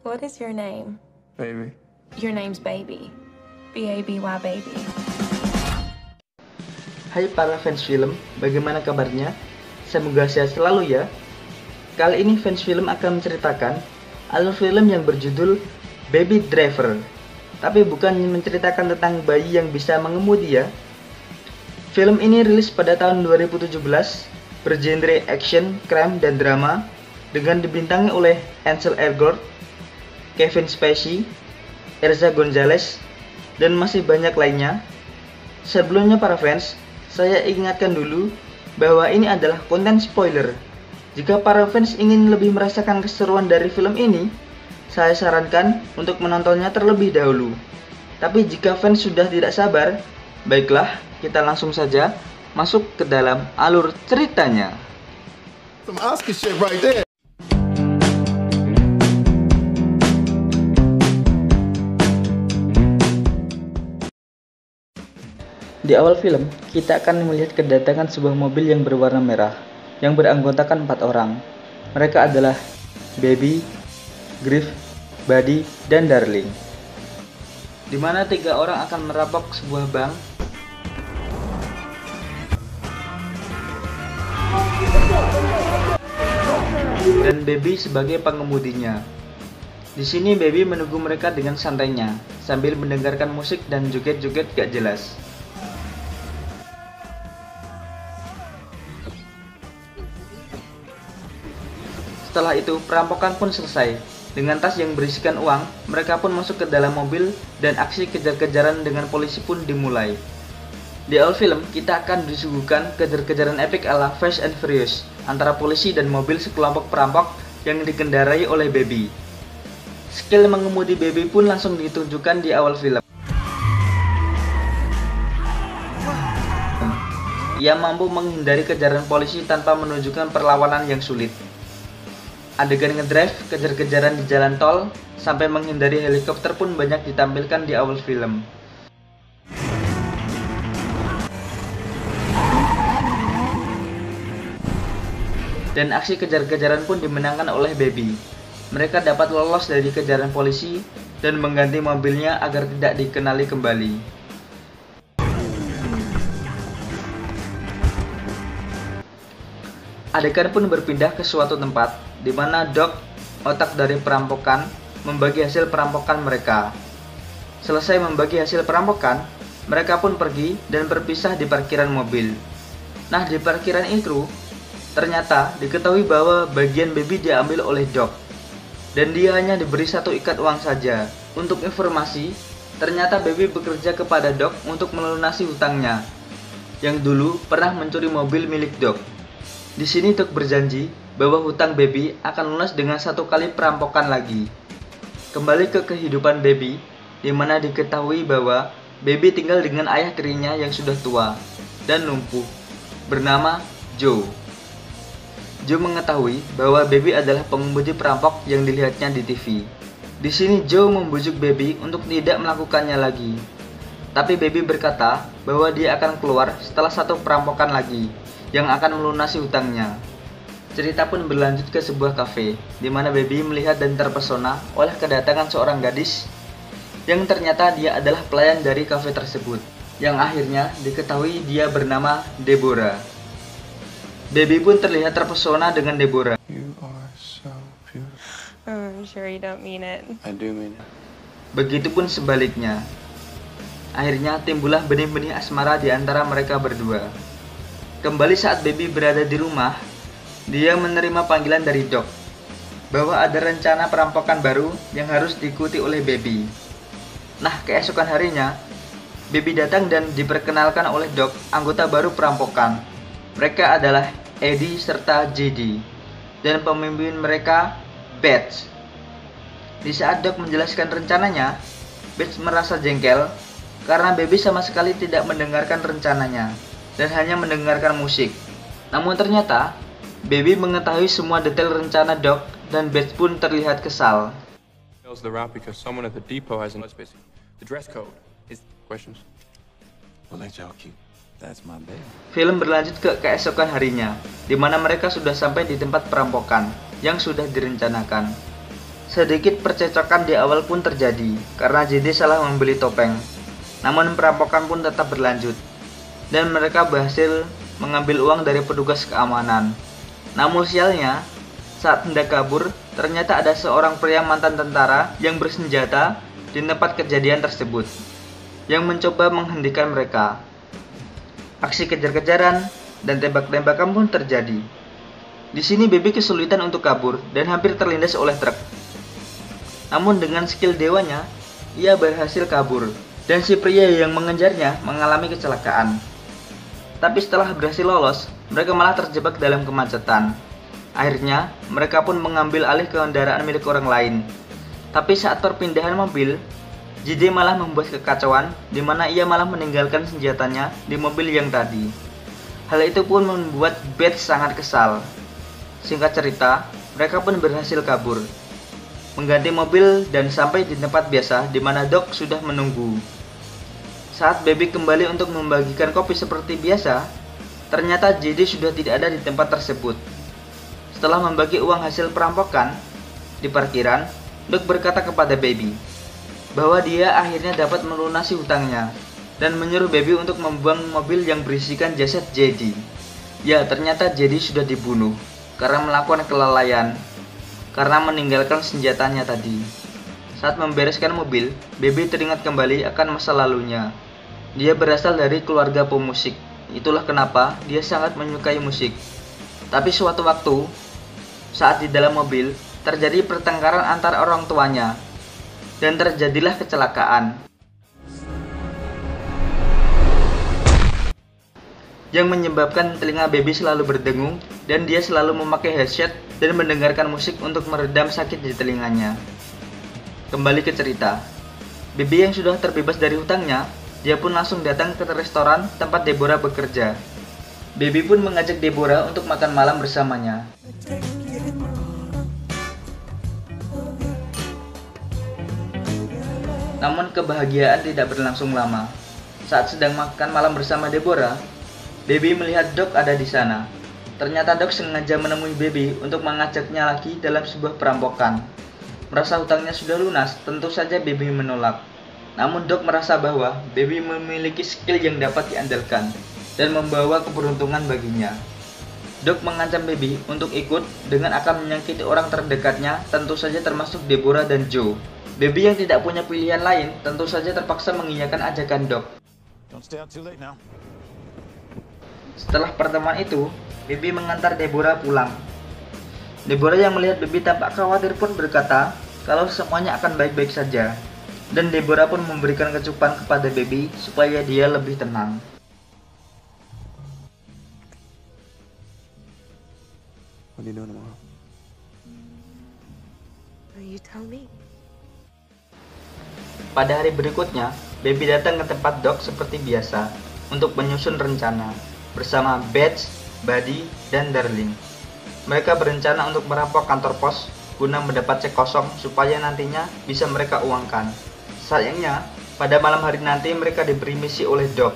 What is your name? Baby. Your name's Baby. B-A-B-Y, Baby. Hai para fans film, bagaimana kabarnya? Semoga sehat selalu ya. Kali ini fans film akan menceritakan alur film yang berjudul Baby Driver. Tapi bukan menceritakan tentang bayi yang bisa mengemudi ya. Film ini rilis pada tahun 2017, bergenre action, crime, dan drama, dengan dibintangi oleh Ansel Elgort, Kevin Spacey, Eiza Gonzalez, dan masih banyak lainnya. Sebelumnya para fans, saya ingatkan dulu bahwa ini adalah konten spoiler. Jika para fans ingin lebih merasakan keseruan dari film ini, saya sarankan untuk menontonnya terlebih dahulu. Tapi jika fans sudah tidak sabar, baiklah, kita langsung saja masuk ke dalam alur ceritanya. Some Oscar shit right there. Di awal film, kita akan melihat kedatangan sebuah mobil yang berwarna merah, yang beranggotakan 4 orang. Mereka adalah Baby, Griff, Buddy, dan Darling. Di mana 3 orang akan merampok sebuah bank. Dan Baby sebagai pengemudinya. Di sini Baby menunggu mereka dengan santainya, sambil mendengarkan musik dan joget-joget gak jelas. Setelah itu, perampokan pun selesai. Dengan tas yang berisikan uang, mereka pun masuk ke dalam mobil dan aksi kejar-kejaran dengan polisi pun dimulai. Di awal film, kita akan disuguhkan kejar-kejaran epik ala Fast and Furious antara polisi dan mobil sekelompok perampok yang dikendarai oleh Baby. Skill mengemudi Baby pun langsung ditunjukkan di awal film. Ia mampu menghindari kejaran polisi tanpa menunjukkan perlawanan yang sulit. Adegan ngedrive, kejar-kejaran di jalan tol, sampai menghindari helikopter pun banyak ditampilkan di awal film. Dan aksi kejar-kejaran pun dimenangkan oleh Baby. Mereka dapat lolos dari kejaran polisi dan mengganti mobilnya agar tidak dikenali kembali. Adegan pun berpindah ke suatu tempat, di mana Doc, otak dari perampokan, membagi hasil perampokan mereka. Selesai membagi hasil perampokan, mereka pun pergi dan berpisah di parkiran mobil. Nah, di parkiran itu, ternyata diketahui bahwa bagian Baby diambil oleh Doc, dan dia hanya diberi 1 ikat uang saja. Untuk informasi, ternyata Baby bekerja kepada Doc untuk melunasi hutangnya, yang dulu pernah mencuri mobil milik Doc. Di sini Doc berjanji bahwa hutang Baby akan lunas dengan 1 kali perampokan lagi. Kembali ke kehidupan Baby, di mana diketahui bahwa Baby tinggal dengan ayah tirinya yang sudah tua dan lumpuh, bernama Joe. Joe mengetahui bahwa Baby adalah pengemudi perampok yang dilihatnya di TV. Di sini Joe membujuk Baby untuk tidak melakukannya lagi. Tapi Baby berkata bahwa dia akan keluar setelah 1 perampokan lagi yang akan melunasi hutangnya. Cerita pun berlanjut ke sebuah kafe, di mana Baby melihat dan terpesona oleh kedatangan seorang gadis yang ternyata dia adalah pelayan dari kafe tersebut, yang akhirnya diketahui dia bernama Deborah. Baby pun terlihat terpesona dengan Deborah. You are so beautiful. I'm sure you don't mean it. I do mean it. Begitupun sebaliknya. Akhirnya timbullah benih-benih asmara di antara mereka berdua. Kembali saat Baby berada di rumah, dia menerima panggilan dari Doc bahwa ada rencana perampokan baru yang harus diikuti oleh Baby. Nah, keesokan harinya, Baby datang dan diperkenalkan oleh Doc anggota baru perampokan. Mereka adalah Eddie serta JD, dan pemimpin mereka, Beth. Di saat Doc menjelaskan rencananya, Beth merasa jengkel karena Baby sama sekali tidak mendengarkan rencananya dan hanya mendengarkan musik. Namun ternyata, Baby mengetahui semua detail rencana Doc dan Beth pun terlihat kesal. The route because someone at the depot has an the dress code. Is questions? We'll let y'all keep. That's my baby. Film berlanjut ke keesokan harinya, di mana mereka sudah sampai di tempat perampokan yang sudah direncanakan. Sedikit percecokan di awal pun terjadi karena JD salah membeli topeng. Namun perampokan pun tetap berlanjut dan mereka berhasil mengambil uang dari petugas keamanan. Namun sialnya, saat hendak kabur, ternyata ada seorang pria mantan tentara yang bersenjata di tempat kejadian tersebut yang mencoba menghentikan mereka. Aksi kejar-kejaran dan tembak-tembakan pun terjadi. Di sini Baby kesulitan untuk kabur dan hampir terlindas oleh truk. Namun dengan skill dewanya, ia berhasil kabur dan si pria yang mengejarnya mengalami kecelakaan. Tapi setelah berhasil lolos, mereka malah terjebak dalam kemacetan. Akhirnya, mereka pun mengambil alih kendaraan milik orang lain. Tapi saat perpindahan mobil, JD malah membuat kekacauan di mana ia malah meninggalkan senjatanya di mobil yang tadi. Hal itu pun membuat Beth sangat kesal. Singkat cerita, mereka pun berhasil kabur, mengganti mobil dan sampai di tempat biasa di mana Doc sudah menunggu. Saat Baby kembali untuk membagikan kopi seperti biasa, ternyata JD sudah tidak ada di tempat tersebut. Setelah membagi uang hasil perampokan di parkiran, Doc berkata kepada Baby bahwa dia akhirnya dapat melunasi hutangnya dan menyuruh Baby untuk membuang mobil yang berisikan jasad JD. Ya, ternyata JD sudah dibunuh karena melakukan kelalaian karena meninggalkan senjatanya tadi. Saat membereskan mobil, Baby teringat kembali akan masa lalunya. Dia berasal dari keluarga pemusik. Itulah kenapa dia sangat menyukai musik. Tapi suatu waktu, saat di dalam mobil, terjadi pertengkaran antar orang tuanya dan terjadilah kecelakaan yang menyebabkan telinga Baby selalu berdengung dan dia selalu memakai headset dan mendengarkan musik untuk meredam sakit di telinganya. Kembali ke cerita, Baby yang sudah terbebas dari hutangnya, dia pun langsung datang ke restoran tempat Deborah bekerja. Baby pun mengajak Deborah untuk makan malam bersamanya. Namun kebahagiaan tidak berlangsung lama. Saat sedang makan malam bersama Deborah, Baby melihat Doc ada di sana. Ternyata Doc sengaja menemui Baby untuk mengajaknya lagi dalam sebuah perampokan. Merasa hutangnya sudah lunas, tentu saja Baby menolak. Namun Doc merasa bahwa Baby memiliki skill yang dapat diandalkan dan membawa keberuntungan baginya. Doc mengancam Baby untuk ikut dengan akan menyakiti orang terdekatnya, tentu saja termasuk Deborah dan Joe. Baby yang tidak punya pilihan lain tentu saja terpaksa mengiyakan ajakan Doc. Setelah pertemuan itu, Baby mengantar Deborah pulang. Deborah yang melihat Baby tampak khawatir pun berkata kalau semuanya akan baik-baik saja. Dan Deborah pun memberikan kecupan kepada Baby supaya dia lebih tenang. What are you doing tomorrow? Will you tell me? Pada hari berikutnya, Baby datang ke tempat Doc seperti biasa untuk menyusun rencana bersama Beth, Buddy, dan Darling. Mereka berencana untuk merampok kantor pos guna mendapat cek kosong supaya nantinya bisa mereka uangkan. Sayangnya, pada malam hari nanti mereka diberi misi oleh Doc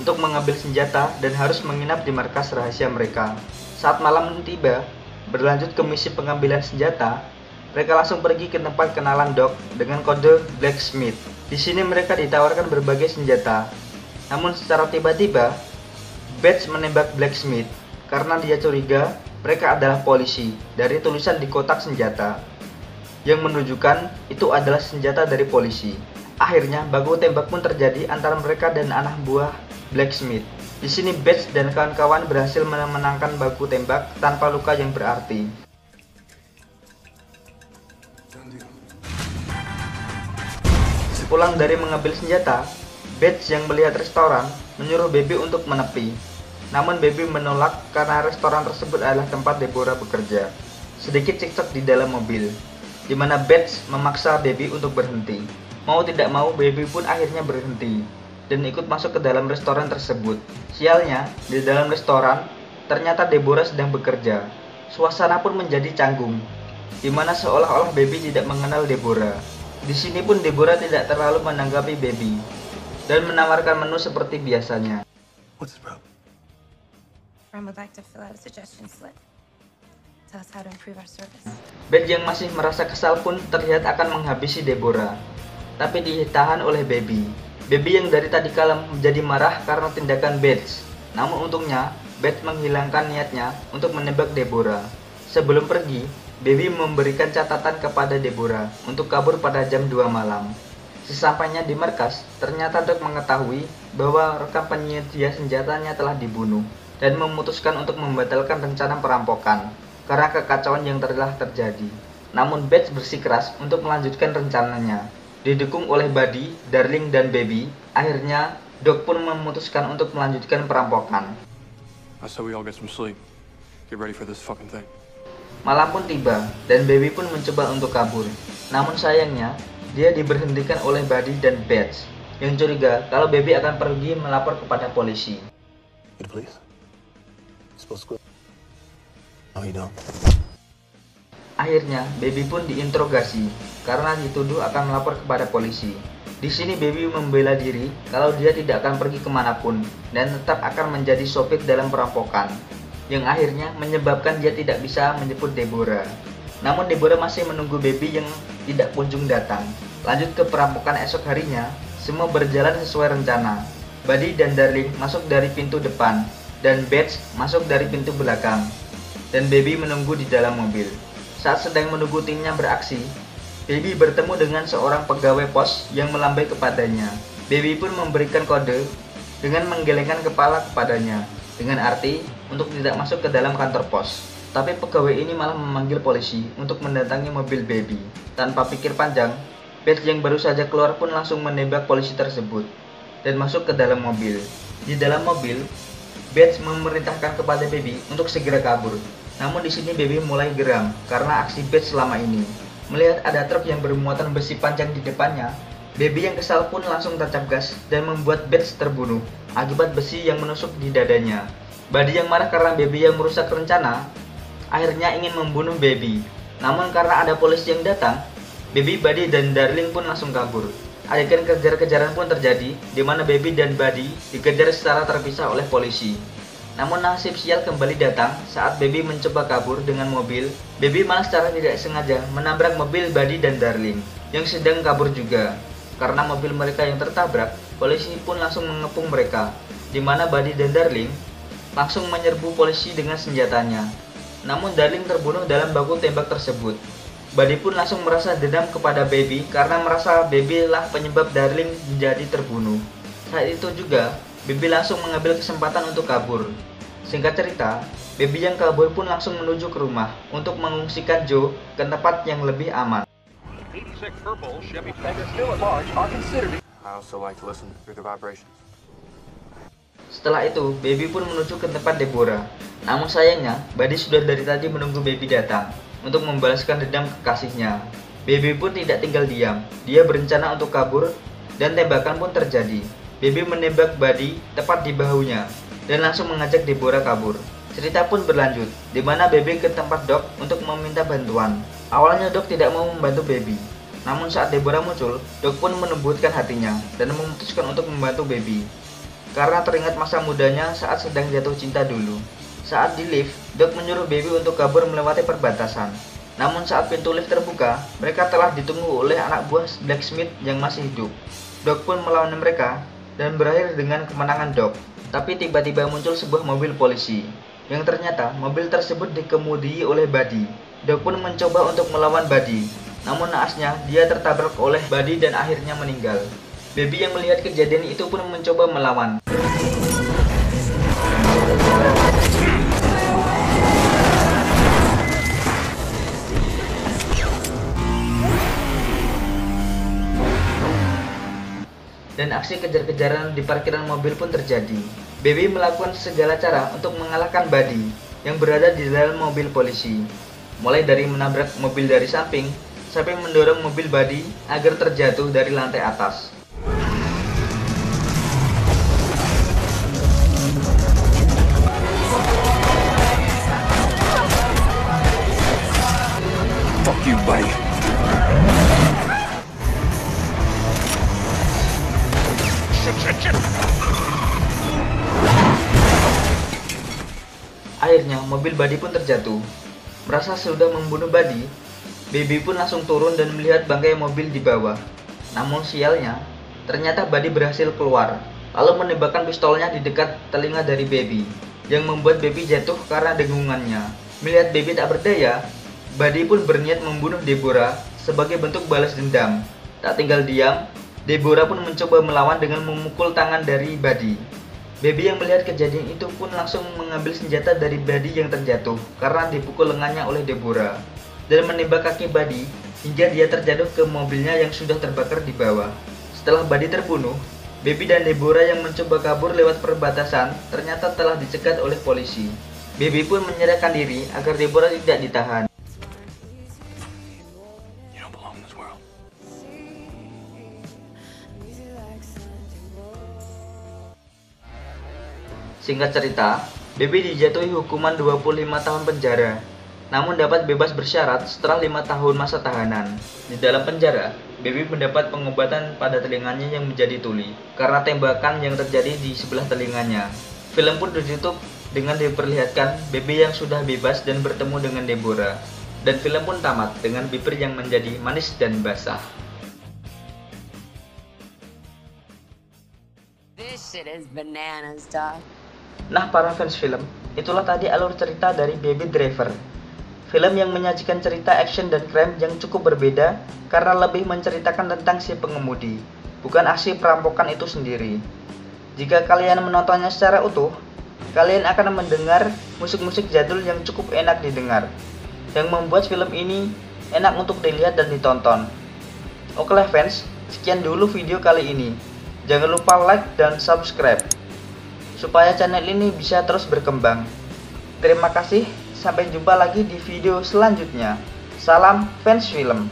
untuk mengambil senjata dan harus menginap di markas rahasia mereka. Saat malam tiba, berlanjut ke misi pengambilan senjata, mereka langsung pergi ke tempat kenalan Doc dengan kode Blacksmith. Di sini mereka ditawarkan berbagai senjata. Namun secara tiba-tiba, Beth menembak Blacksmith karena dia curiga mereka adalah polisi dari tulisan di kotak senjata yang menunjukkan itu adalah senjata dari polisi. Akhirnya baku tembak pun terjadi antara mereka dan anak buah Blacksmith. Di sini Beth dan kawan-kawan berhasil memenangkan baku tembak tanpa luka yang berarti. Sepulang dari mengambil senjata, Beth yang melihat restoran menyuruh Baby untuk menepi. Namun Baby menolak karena restoran tersebut adalah tempat Deborah bekerja. Sedikit cekcok di dalam mobil, di mana Beth memaksa Baby untuk berhenti. Mau tidak mau, Baby pun akhirnya berhenti dan ikut masuk ke dalam restoran tersebut. Sialnya, di dalam restoran ternyata Deborah sedang bekerja. Suasana pun menjadi canggung, di mana seolah-olah Baby tidak mengenal Deborah. Di sini pun Deborah tidak terlalu menanggapi Baby dan menawarkan menu seperti biasanya. What's the problem? Friend would like to fill out a suggestion slip. us how to improve our service. Beth yang masih merasa kesal pun terlihat akan menghabisi Deborah, tapi ditahan oleh Baby. Baby yang dari tadi kala menjadi marah karena tindakan Beth. Namun untungnya, Beth menghilangkan niatnya untuk menembak Deborah. Sebelum pergi, Baby memberikan catatan kepada Deborah untuk kabur pada jam 2 malam. Sesampainya di markas, ternyata Doc mengetahui bahwa rekan penyedia senjatanya telah dibunuh dan memutuskan untuk membatalkan rencana perampokan karena kekacauan yang telah terjadi. Namun Beth bersikeras untuk melanjutkan rencananya. Didukung oleh Buddy, Darling, dan Baby, akhirnya Doc pun memutuskan untuk melanjutkan perampokan. I said we all get some sleep. Get ready for this fucking thing. Malam pun tiba, dan Baby pun mencoba untuk kabur. Namun sayangnya, dia diberhentikan oleh Buddy dan Beth, yang curiga kalau Baby akan pergi melapor kepada polisi. Akhirnya, Baby pun diinterogasi karena dituduh akan melapor kepada polisi. Di sini Baby membela diri kalau dia tidak akan pergi kemanapun dan tetap akan menjadi sopir dalam perampokan, yang akhirnya menyebabkan dia tidak bisa menjemput Deborah. Namun Deborah masih menunggu Baby yang tidak kunjung datang. Lanjut ke perampokan esok harinya, semua berjalan sesuai rencana. Buddy dan Darling masuk dari pintu depan, dan Beth masuk dari pintu belakang. Dan Baby menunggu di dalam mobil. Saat sedang menunggu timnya beraksi, Baby bertemu dengan seorang pegawai pos yang melambai kepadanya. Baby pun memberikan kode dengan menggelengkan kepala kepadanya, dengan arti untuk tidak masuk ke dalam kantor pos. Tapi pegawai ini malah memanggil polisi untuk mendatangi mobil Baby. Tanpa pikir panjang, Beth yang baru saja keluar pun langsung menembak polisi tersebut dan masuk ke dalam mobil. Di dalam mobil, Beth memerintahkan kepada Baby untuk segera kabur. Namun di sini Baby mulai geram karena aksi Beth selama ini. Melihat ada truk yang bermuatan besi panjang di depannya, Baby yang kesal pun langsung tancap gas dan membuat Beth terbunuh akibat besi yang menusuk di dadanya. Buddy yang marah karena Baby yang merusak rencana, akhirnya ingin membunuh Baby. Namun karena ada polisi yang datang, Baby, Buddy, dan Darling pun langsung kabur. Adegan kejar-kejaran pun terjadi, di mana Baby dan Buddy dikejar secara terpisah oleh polisi. Namun nasib sial kembali datang saat Baby mencoba kabur dengan mobil. Baby malah secara tidak sengaja menabrak mobil Buddy dan Darling yang sedang kabur juga. Karena mobil mereka yang tertabrak, polisi pun langsung mengepung mereka, di mana Buddy dan Darling langsung menyerbu polisi dengan senjatanya. Namun Darling terbunuh dalam baku tembak tersebut. Buddy pun langsung merasa dendam kepada Baby karena merasa Baby lah penyebab Darling menjadi terbunuh. Saat itu juga, Baby langsung mengambil kesempatan untuk kabur. Singkat cerita, Baby yang kabur pun langsung menuju ke rumah untuk mengungsikan Joe ke tempat yang lebih aman. I also like to listen through the vibrations. Setelah itu, Baby pun menuju ke tempat Deborah. Namun sayangnya, Buddy sudah dari tadi menunggu Baby datang untuk membalaskan dendam kekasihnya. Baby pun tidak tinggal diam. Dia berencana untuk kabur dan tembakan pun terjadi. Baby menembak Buddy tepat di bahunya dan langsung mengajak Deborah kabur. Cerita pun berlanjut, di mana Baby ke tempat Doc untuk meminta bantuan. Awalnya Doc tidak mau membantu Baby. Namun saat Deborah muncul, Doc pun menembutkan hatinya dan memutuskan untuk membantu Baby. Karena teringat masa mudanya saat sedang jatuh cinta dulu. Saat di lift, Doc menyuruh Baby untuk kabur melewati perbatasan. Namun saat pintu lift terbuka, mereka telah ditunggu oleh anak buah blacksmith yang masih hidup. Doc pun melawan mereka dan berakhir dengan kemenangan Doc. Tapi tiba-tiba muncul sebuah mobil polisi, yang ternyata mobil tersebut dikemudi oleh Buddy. Doc pun mencoba untuk melawan Buddy, namun naasnya dia tertabrak oleh Buddy dan akhirnya meninggal. Baby yang melihat kejadian itu pun mencoba melawan. Dan aksi kejar-kejaran di parkiran mobil pun terjadi. Baby melakukan segala cara untuk mengalahkan Buddy yang berada di dalam mobil polisi. Mulai dari menabrak mobil dari samping, sampai mendorong mobil Buddy agar terjatuh dari lantai atas. Fuck you, buddy. Akhirnya mobil Buddy pun terjatuh. Merasa sudah membunuh Buddy, Baby pun langsung turun dan melihat bangkai mobil di bawah. Namun sialnya, ternyata Buddy berhasil keluar, lalu menembakkan pistolnya di dekat telinga dari Baby, yang membuat Baby jatuh karena dengungannya. Melihat Baby tak berdaya, Buddy pun berniat membunuh Deborah sebagai bentuk balas dendam. Tak tinggal diam, Deborah pun mencoba melawan dengan memukul tangan dari Buddy. Baby yang melihat kejadian itu pun langsung mengambil senjata dari Buddy yang terjatuh karena dipukul lengannya oleh Deborah, dan menembak kaki Buddy hingga dia terjatuh ke mobilnya yang sudah terbakar di bawah. Setelah Buddy terbunuh, Baby dan Deborah yang mencoba kabur lewat perbatasan ternyata telah dicegat oleh polisi. Baby pun menyerahkan diri agar Deborah tidak ditahan. You don't belong in this world. Singkat cerita, Baby dijatuhi hukuman 25 tahun penjara, namun dapat bebas bersyarat setelah 5 tahun masa tahanan. Di dalam penjara, Baby mendapat pengobatan pada telinganya yang menjadi tuli karena tembakan yang terjadi di sebelah telinganya. Film pun ditutup dengan diperlihatkan Baby yang sudah bebas dan bertemu dengan Deborah. Dan film pun tamat dengan bibir yang menjadi manis dan basah. This shit is bananas, dog. Nah, para fans film, itulah tadi alur cerita dari Baby Driver. Film yang menyajikan cerita action dan crime yang cukup berbeda karena lebih menceritakan tentang si pengemudi, bukan aksi perampokan itu sendiri. Jika kalian menontonnya secara utuh, kalian akan mendengar musik-musik jadul yang cukup enak didengar, yang membuat film ini enak untuk dilihat dan ditonton. Okelah fans, sekian dulu video kali ini. Jangan lupa like dan subscribe supaya channel ini bisa terus berkembang. Terima kasih, sampai jumpa lagi di video selanjutnya. Salam fans film.